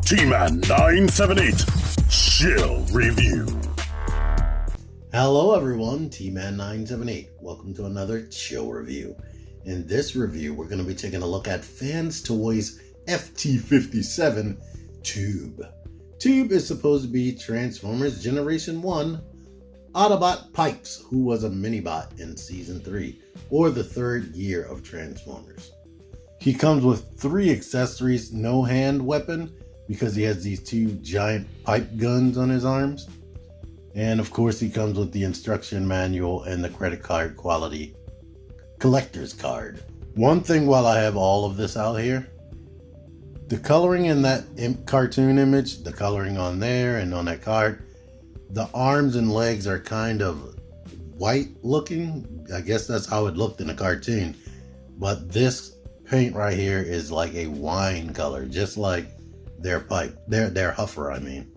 T-Man 978 Chill Review. Hello everyone, T-Man 978. Welcome to another Chill Review. In this review, we're going to be taking a look at Fans Toys FT-57 Tube. Tube is supposed to be Transformers Generation 1 Autobot Pipes, who was a mini-bot in Season 3, or the third year of Transformers. He comes with 3 accessories, no hand weapon, because he has these 2 giant pipe guns on his arms. And of course he comes with the instruction manual and the credit card quality collector's card. One thing while I have all of this out here, the coloring in that cartoon image, the coloring on there and on that card, the arms and legs are kind of white looking. I guess that's how it looked in the cartoon. But this paint right here is like a wine color, just like their pipe, their huffer, I mean.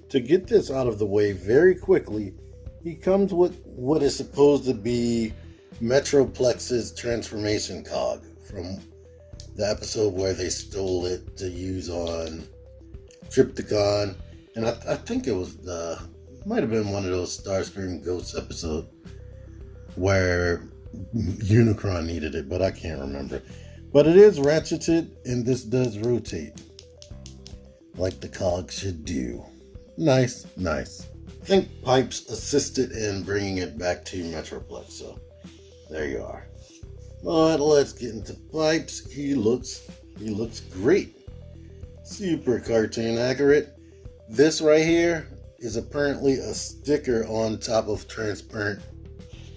To get this out of the way very quickly, he comes with what is supposed to be Metroplex's transformation cog from the episode where they stole it to use on Trypticon. And I think it was might have been one of those Starscream Ghosts episodes where Unicron needed it, but I can't remember. But it is ratcheted, and this does rotate like the cog should do. Nice. I think Pipes assisted in bringing it back to Metroplex, so there you are. But let's get into Pipes. He looks great. Super cartoon accurate. This right here is apparently a sticker on top of transparent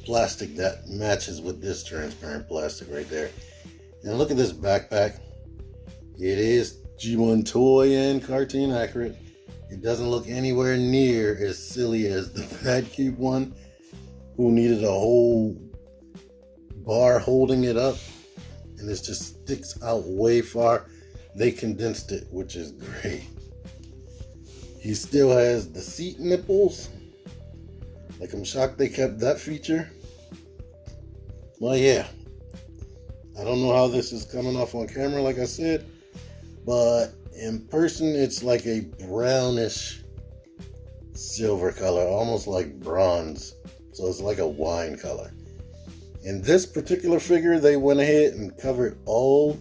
plastic that matches with this transparent plastic right there. And look at this backpack. It is G1 toy and cartoon accurate. It doesn't look anywhere near as silly as the Bad Cube one, who needed a whole bar holding it up, and it just sticks out way far. They condensed it, which is great. He still has the seat nipples. Like, I'm shocked they kept that feature. Well, yeah. I don't know how this is coming off on camera, like I said, but in person, it's like a brownish silver color, almost like bronze. So it's like a wine color. In this particular figure, they went ahead and covered all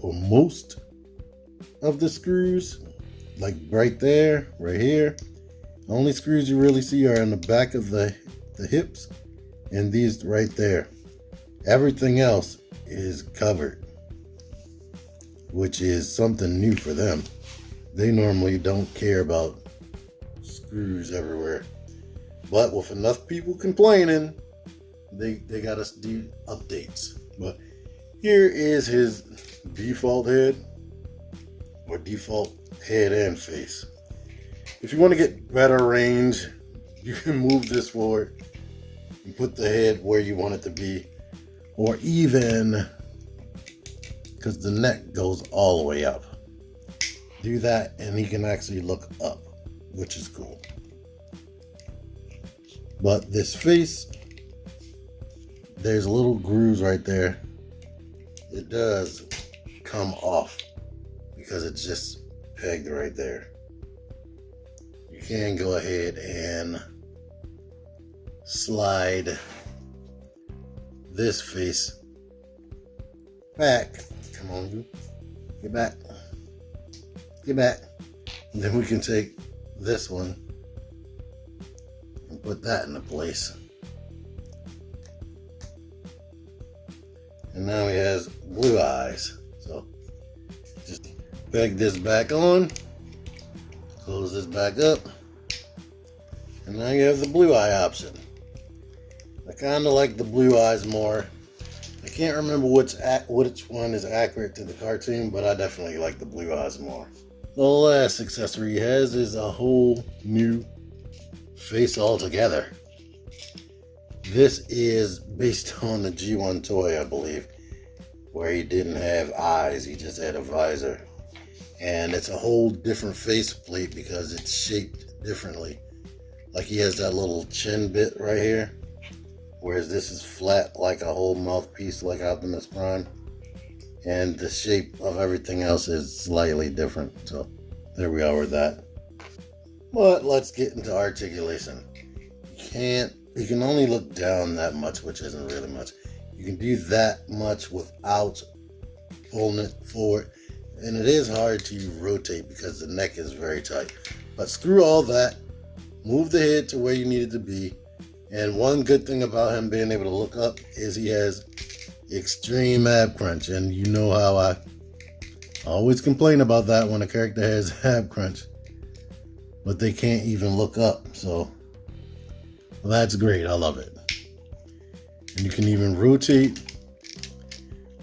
or most of the screws, like right there, right here. The only screws you really see are in the back of the hips and these right there. Everything else is covered, which is something new for them. They normally don't care about screws everywhere. But with enough people complaining, they got us do updates. But here is his default head, or default head and face. If you want to get better range, you can move this forward and put the head where you want it to be, or even, because the neck goes all the way up. Do that and he can actually look up, which is cool. But this face, there's little grooves right there. It does come off because it's just pegged right there. You can go ahead and slide this face back. Come on, you. Get back. And then we can take this one and put that into place. And now he has blue eyes. So just peg this back on, close this back up, and now you have the blue eye option. I kind of like the blue eyes more. I can't remember which one is accurate to the cartoon, but I definitely like the blue eyes more. The last accessory he has is a whole new face altogether. This is based on the G1 toy, I believe, where he didn't have eyes, he just had a visor. And it's a whole different faceplate because it's shaped differently. Like he has that little chin bit right here, whereas this is flat like a whole mouthpiece like Optimus Prime. And the shape of everything else is slightly different. So there we are with that. But let's get into articulation. You can only look down that much, which isn't really much. You can do that much without pulling it forward. And it is hard to rotate because the neck is very tight. But screw all that. Move the head to where you need it to be. And one good thing about him being able to look up is he has extreme ab crunch. And you know how I always complain about that when a character has ab crunch. But they can't even look up. So that's great. I love it. And you can even rotate.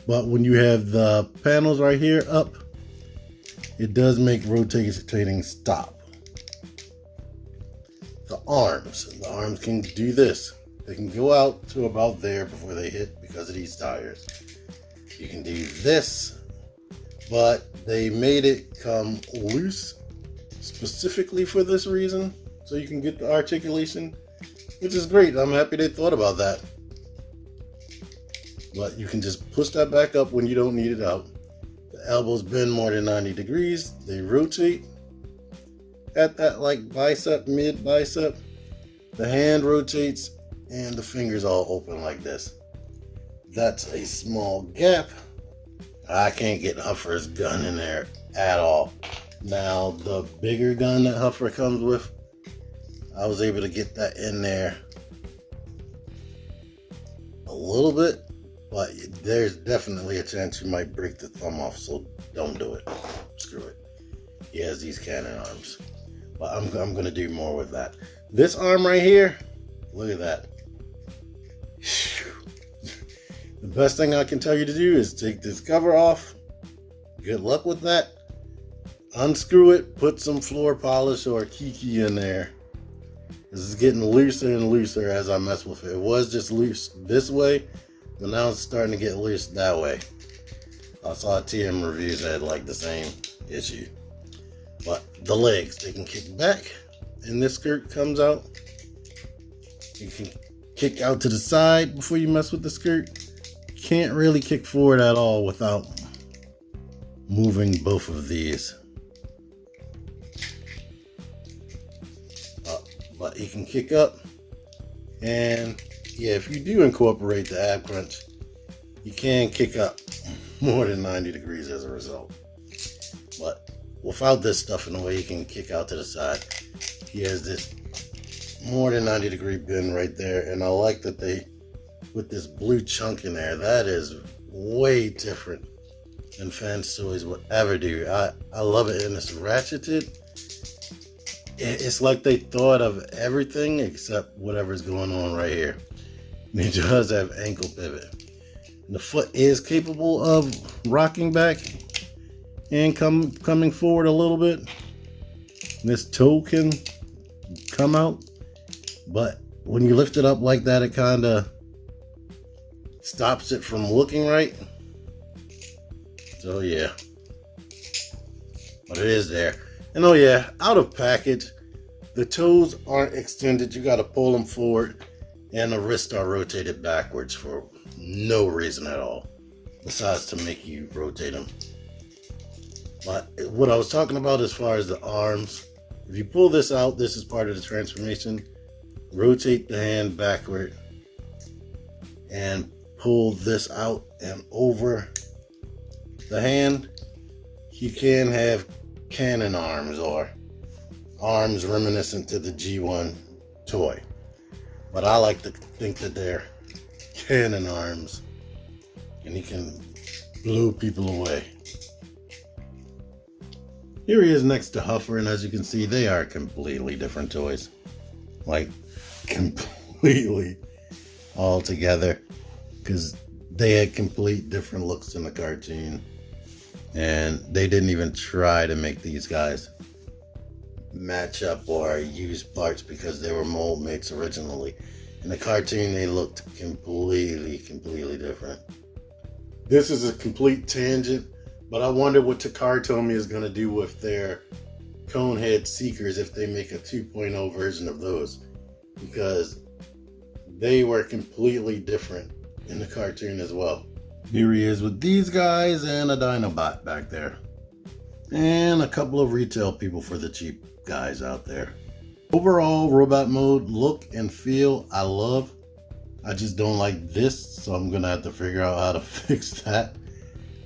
But when you have the panels right here up, it does make rotating stop. The arms can do this. They can go out to about there before they hit because of these tires. You can do this, but they made it come loose specifically for this reason, so you can get the articulation, which is great. I'm happy they thought about that. But you can just push that back up when you don't need it out. The elbows bend more than 90 degrees. They rotate at that like bicep, mid bicep. The hand rotates and the fingers all open like this. That's a small gap. I can't get Huffer's gun in there at all. Now the bigger gun that Huffer comes with, I was able to get that in there a little bit. But there's definitely a chance you might break the thumb off, so don't do it. Screw it. He has these cannon arms. But I'm going to do more with that. This arm right here, look at that. The best thing I can tell you to do is take this cover off. Good luck with that. Unscrew it, put some floor polish or kiki in there. This is getting looser and looser as I mess with it. It was just loose this way. But now it's starting to get loose that way. I saw TM reviews that had like the same issue. But the legs, they can kick back. And this skirt comes out. You can kick out to the side before you mess with the skirt. You can't really kick forward at all without moving both of these. But you can kick up. And yeah, if you do incorporate the ab crunch, you can kick up more than 90 degrees as a result. But without this stuff in the way, you can kick out to the side. He has this more than 90 degree bend right there. And I like that they put this blue chunk in there. That is way different than Fans Toys would ever do. I love it. And it's ratcheted. It's like they thought of everything except whatever's going on right here. It does have ankle pivot. And the foot is capable of rocking back and coming forward a little bit. This toe can come out, but when you lift it up like that, it kind of stops it from looking right. So yeah, but it is there. And oh yeah, out of package, the toes aren't extended. You got to pull them forward. And the wrists are rotated backwards for no reason at all, besides to make you rotate them. But what I was talking about as far as the arms, if you pull this out, this is part of the transformation. Rotate the hand backward and pull this out and over the hand. You can have cannon arms or arms reminiscent to the G1 toy. But I like to think that they're cannon arms and he can blow people away. Here he is next to Huffer, and as you can see, they are completely different toys. Like, completely all together. Because they had complete different looks in the cartoon. And they didn't even try to make these guys match up or use parts because they were mold mates originally. In the cartoon, they looked completely different. This is a complete tangent, but I wonder what Takartomi is going to do with their Conehead Seekers if they make a 2.0 version of those, because they were completely different in the cartoon as well. Here he is with these guys and a Dinobot back there. and a couple of retail people for the cheap guys out there. Overall, robot mode, look and feel, I love. I just don't like this, so I'm gonna have to figure out how to fix that.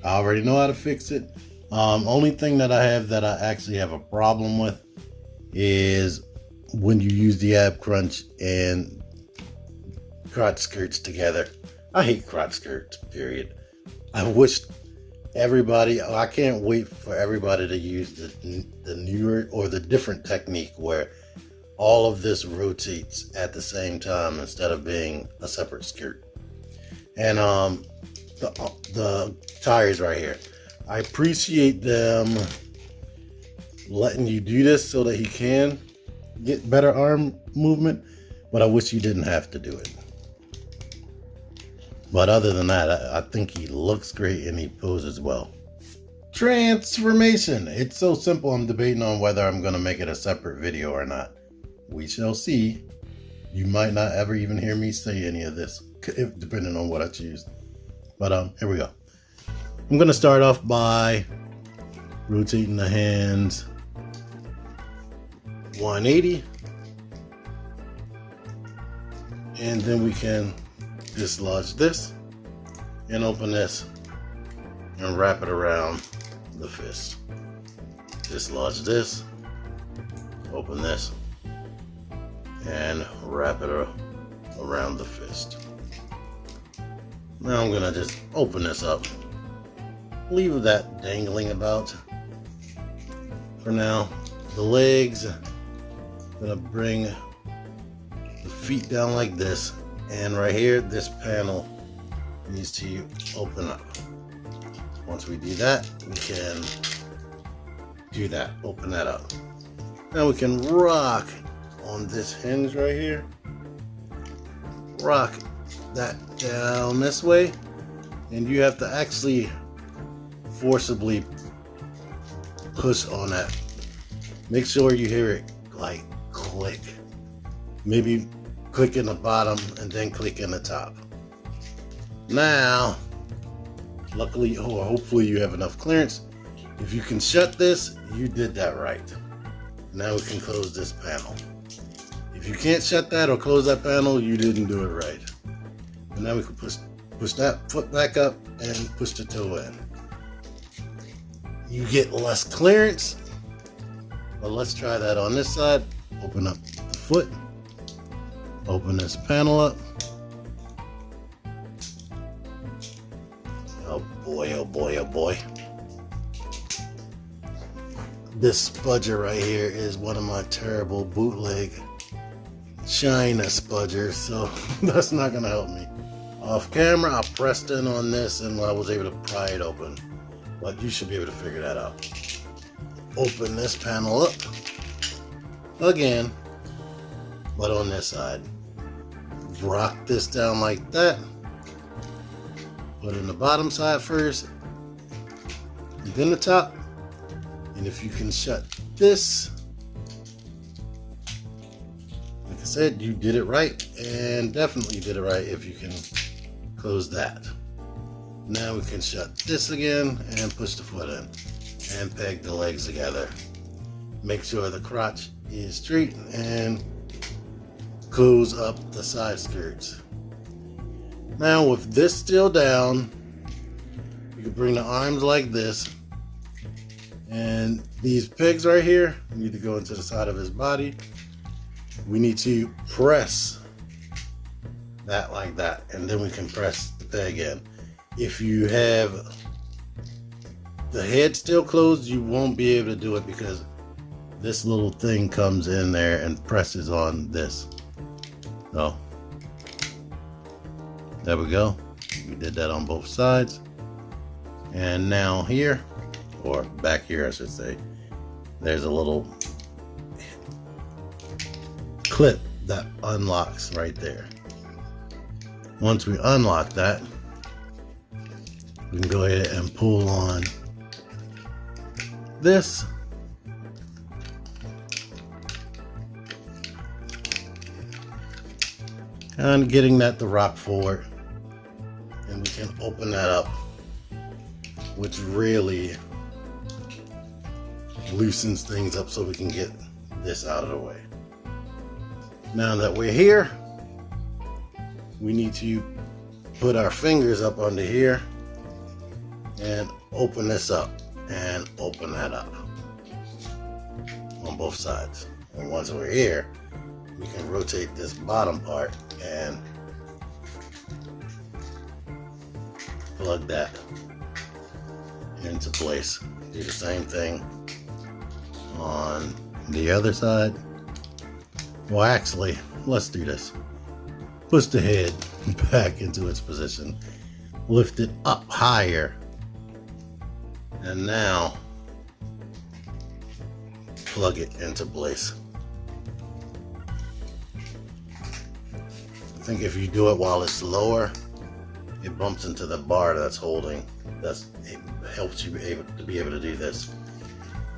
I already know how to fix it. Only thing that I actually have a problem with is when you use the ab crunch and crotch skirts together. I hate crotch skirts, period. I wish everybody, I can't wait for everybody to use the newer or the different technique where all of this rotates at the same time instead of being a separate skirt. And the tires right here, I appreciate them letting you do this so that he can get better arm movement, but I wish you didn't have to do it. But other than that, I think he looks great and he poses well. Transformation. It's so simple, I'm debating on whether I'm going to make it a separate video or not. We shall see. You might not ever even hear me say any of this, depending on what I choose. But here we go. I'm going to start off by rotating the hands 180. And then we can dislodge this and open this and wrap it around the fist. Dislodge this, open this, and wrap it around the fist. Now I'm gonna just open this up, leave that dangling about for now. The legs, gonna bring the feet down like this, and right here, this panel needs to open up. Once we do that, we can do that, open that up. Now we can rock on this hinge right here, rock that down this way, and you have to actually forcibly push on that. Make sure you hear it like click. Maybe click in the bottom and then click in the top. Now, luckily or hopefully you have enough clearance. If you can shut this, you did that right. Now we can close this panel. If you can't shut that or close that panel, you didn't do it right. And now we can push that foot back up and push the toe in. You get less clearance, but let's try that on this side. Open up the foot, open this panel up. Oh boy, oh boy, oh boy. This spudger right here is one of my terrible bootleg China spudgers, so that's not gonna help me. Off camera, I pressed in on this and I was able to pry it open, but you should be able to figure that out. Open this panel up again, but on this side. Rock this down like that. Put in the bottom side first, and then the top. And if you can shut this, like I said, you did it right, and definitely did it right if you can close that. Now we can shut this again and push the foot in and peg the legs together. Make sure the crotch is straight and close up the side skirts. Now with this still down, you can bring the arms like this, and these pegs right here need to go into the side of his body. We need to press that like that, and then we can press the peg in. If you have the head still closed, you won't be able to do it because this little thing comes in there and presses on this. So there we go. We did that on both sides. And now here, or back here I should say, there's a little clip that unlocks right there. Once we unlock that, we can go ahead and pull on this. And getting that to rock forward, and we can open that up, which really loosens things up so we can get this out of the way. Now that we're here, we need to put our fingers up under here and open this up and open that up on both sides. And once we're here, we can rotate this bottom part and plug that into place. Do the same thing on the other side. Well, actually, let's do this. Push the head back into its position. Lift it up higher. And now plug it into place. I think if you do it while it's lower, it bumps into the bar that's holding. It helps you be able to do this.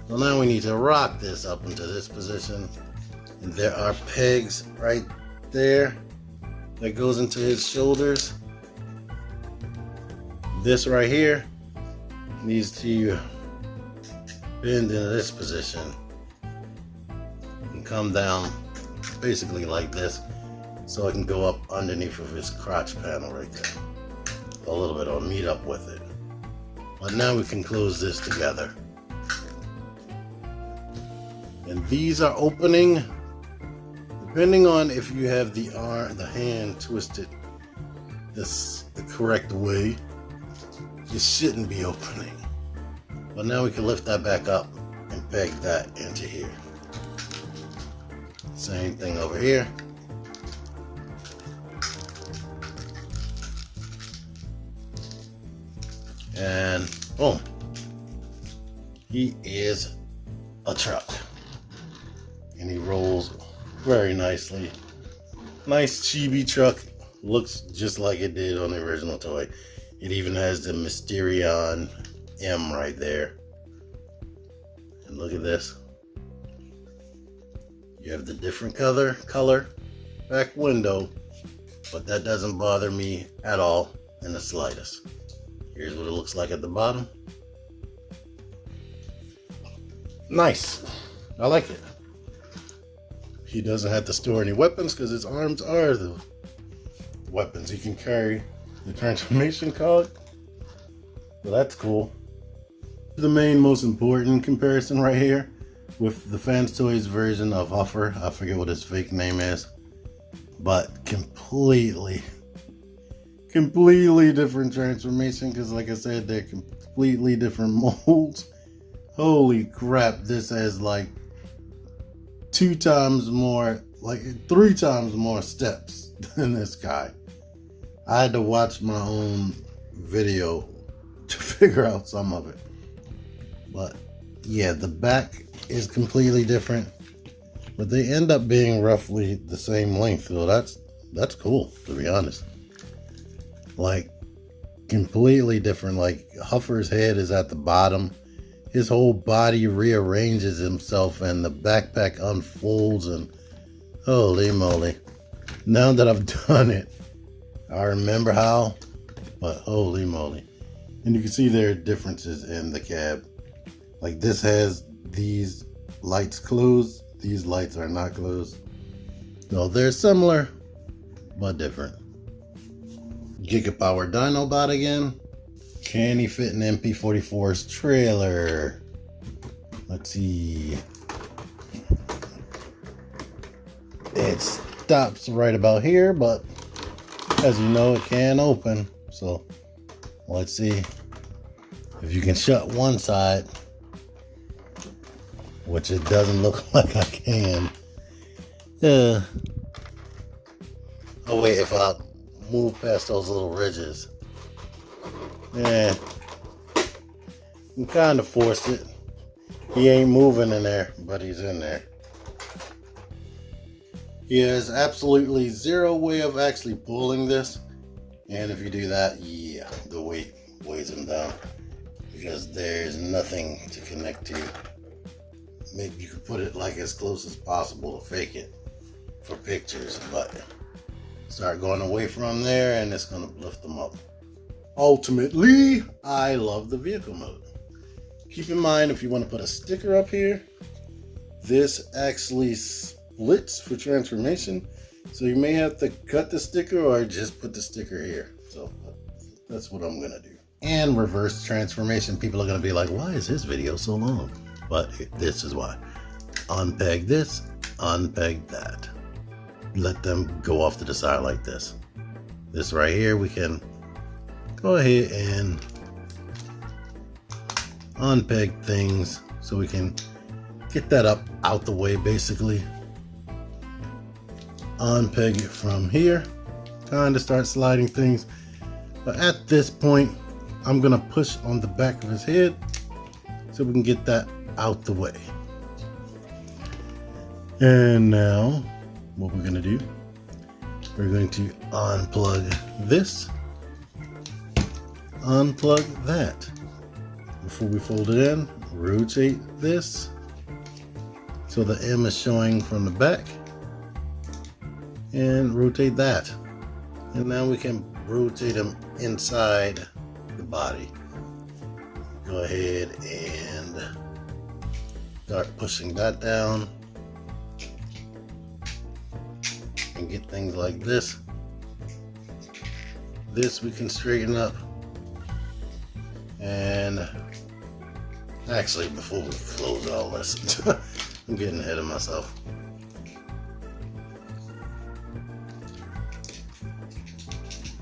So now we need to rock this up into this position. And there are pegs right there that goes into his shoulders. This right here needs to bend into this position and come down basically like this, so it can go up underneath of his crotch panel right there a little bit, or meet up with it. But now we can close this together, and these are opening depending on if you have the hand twisted the correct way. It shouldn't be opening. But now we can lift that back up and peg that into here. Same thing over here. And boom. He is a truck. And he rolls very nicely. Nice chibi truck. Looks just like it did on the original toy. It even has the Mysterion M right there. And look at this. You have the different color back window, but that doesn't bother me at all in the slightest. Here's what it looks like at the bottom. Nice. I like it. He doesn't have to store any weapons because his arms are the weapons. He can carry the transformation cog. Well, that's cool. The main most important comparison right here with the Fans Toys version of Huffer. I forget what his fake name is, but completely different transformation, because like I said, they're completely different molds. Holy crap, this has like 2 times more, like 3 times more steps than this guy. I had to watch my own video to figure out some of it. But yeah, the back is completely different, but they end up being roughly the same length. So that's cool, to be honest. Like completely different. Like Huffer's head is at the bottom. His whole body rearranges himself and the backpack unfolds, and holy moly. Now that I've done it, I remember how, but holy moly. And you can see there are differences in the cab. Like this has these lights closed. These lights are not closed. So they're similar, but different. Gigapower Dinobot again. Can he fit in MP44's trailer? Let's see. It stops right about here, but as you know, it can open. So let's see if you can shut one side, which it doesn't look like I can. Oh wait, if I move past those little ridges. Yeah, I'm kind of forced it. He ain't moving in there, but he's in there. He has absolutely zero way of actually pulling this. And if you do that, yeah, the weight weighs him down, because there's nothing to connect to. Maybe you could put it like as close as possible to fake it for pictures, but start going away from there and it's going to lift them up. Ultimately, I love the vehicle mode. keep in mind, if you want to put a sticker up here, this actually splits for transformation. So you may have to cut the sticker or just put the sticker here. So that's what I'm gonna do. And reverse transformation. People are gonna be like, why is this video so long? But this is why. Unpeg this, unpeg that. Let them go off to the side like this. This right here, we can go ahead and unpeg things so we can get that up out the way basically. Unpeg it from here, kind of start sliding things. But at this point, I'm gonna push on the back of his head so we can get that out the way. And now, what we're gonna do, we're going to unplug this, unplug that. Before we fold it in, rotate this so the M is showing from the back, and rotate that. And now we can rotate them inside the body. Go ahead and start pushing that down and get things like this. This we can straighten up. And actually, before we close all this, I'm getting ahead of myself.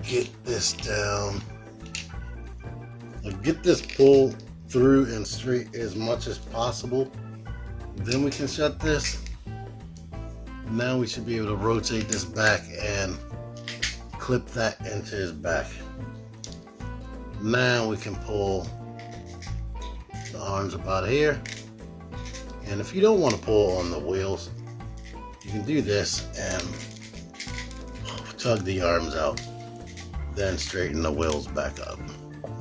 Get this down. Get this pulled through and straight as much as possible. Then we can shut this. Now we should be able to rotate this back and clip that into his back. Now we can pull the arms about here. And if you don't want to pull on the wheels, you can do this and tug the arms out, then straighten the wheels back up.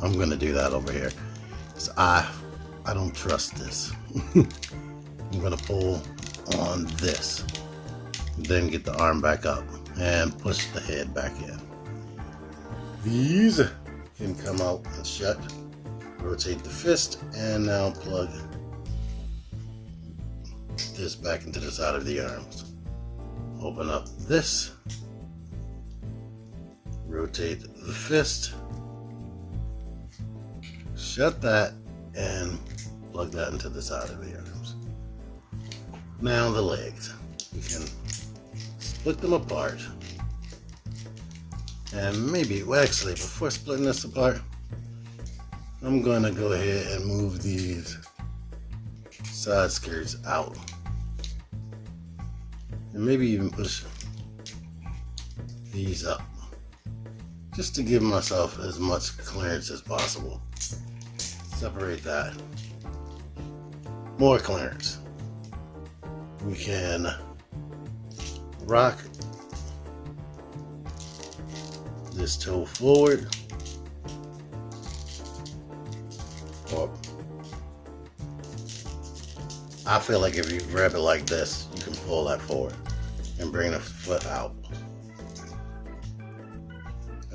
I'm gonna do that over here because I don't trust this. I'm gonna pull on this, then get the arm back up and push the head back in. These can come out and shut. Rotate the fist and now plug this back into the side of the arms. Open up this, rotate the fist, shut that, and plug that into the side of the arms. Now the legs. We can split them apart. And maybe, well, actually, before splitting this apart, I'm going to go ahead and move these side skirts out. And maybe even push these up, just to give myself as much clearance as possible. Separate that. More clearance. We can rock this toe forward, or I feel like if you grab it like this, you can pull that forward and bring the foot out.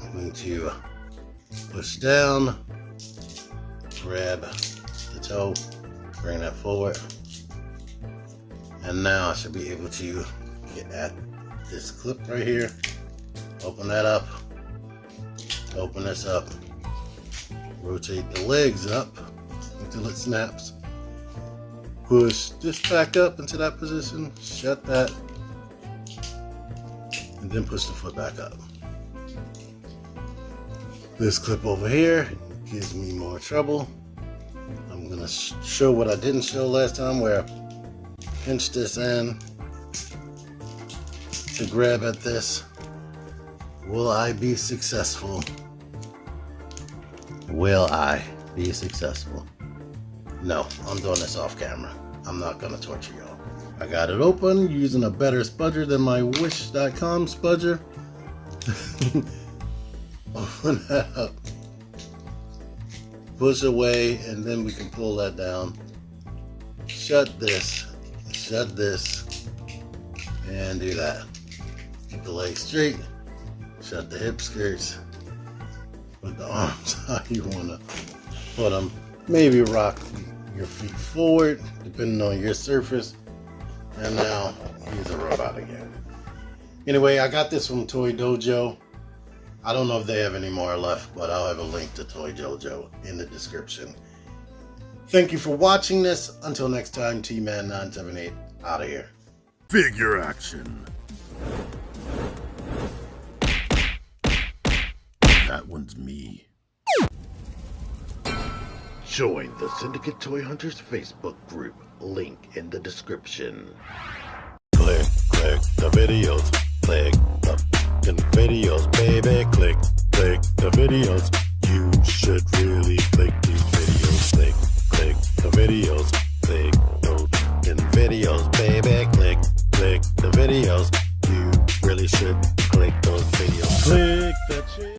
I'm going to push down, grab the toe, bring that forward, and now I should be able to get at this clip right here. Open that up, open this up, rotate the legs up until it snaps, push this back up into that position, shut that, and then push the foot back up. This clip over here gives me more trouble. I'm gonna show what I didn't show last time, where I pinch this in to grab at this. Will I be successful? Will I be successful? No, I'm doing this off camera. I'm not gonna torture y'all. I got it open using a better spudger than my wish.com spudger. Open that up. Push away, and then we can pull that down. Shut this, and do that. Keep the legs straight. Shut the hip skirts. Put the arms how you want to put them. Maybe rock your feet forward, depending on your surface. And now he's a robot again. Anyway, I got this from Toy Dojo. I don't know if they have any more left, but I'll have a link to Toy Dojo in the description. Thank you for watching this. Until next time, T-Man978 out of here. Figure action. That one's me. Join the Syndicate Toy Hunters Facebook group. Link in the description. Click the videos. Click the fucking videos, baby. Click the videos. You should really click these videos. Click the videos.